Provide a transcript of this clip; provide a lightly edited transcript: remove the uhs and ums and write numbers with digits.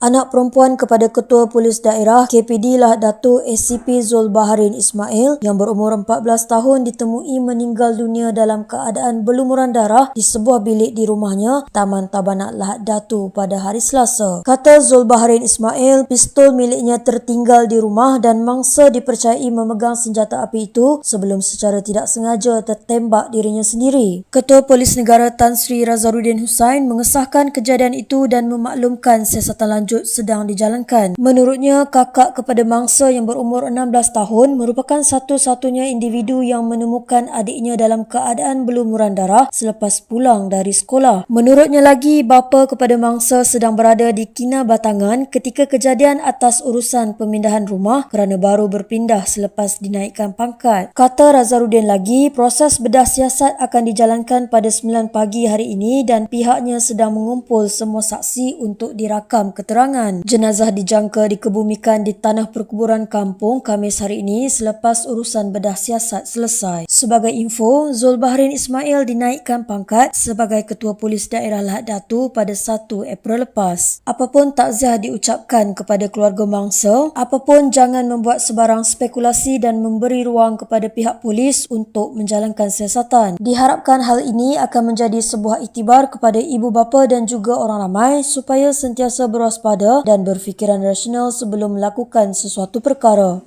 Anak perempuan kepada Ketua Polis Daerah KPD Lahad Datu ACP Dzulbaharin Ismail yang berumur 14 tahun ditemui meninggal dunia dalam keadaan berlumuran darah di sebuah bilik di rumahnya, Taman Tabanak Lahad Datu pada hari Selasa. Kata Dzulbaharin Ismail, pistol miliknya tertinggal di rumah dan mangsa dipercayai memegang senjata api itu sebelum secara tidak sengaja tertembak dirinya sendiri. Ketua Polis Negara Tan Sri Razaruddin Hussain mengesahkan kejadian itu dan memaklumkan siasatan lanjut sedang dijalankan. Menurutnya, kakak kepada mangsa yang berumur 16 tahun merupakan satu-satunya individu yang menemukan adiknya dalam keadaan berlumuran darah selepas pulang dari sekolah. Menurutnya lagi, bapa kepada mangsa sedang berada di Kinabatangan ketika kejadian atas urusan pemindahan rumah kerana baru berpindah selepas dinaikkan pangkat. Kata Razaruddin lagi, proses bedah siasat akan dijalankan pada 9 pagi hari ini dan pihaknya sedang mengumpul semua saksi untuk dirakam keterangan. Jenazah dijangka dikebumikan di tanah perkuburan kampung Khamis hari ini selepas urusan bedah siasat selesai. Sebagai info, Dzulbaharin Ismail dinaikkan pangkat sebagai Ketua Polis Daerah Lahad Datu pada 1 April lepas. Apapun takziah diucapkan kepada keluarga mangsa, apapun jangan membuat sebarang spekulasi dan memberi ruang kepada pihak polis untuk menjalankan siasatan. Diharapkan hal ini akan menjadi sebuah iktibar kepada ibu bapa dan juga orang ramai supaya sentiasa berwaspada dan berfikiran rasional sebelum melakukan sesuatu perkara.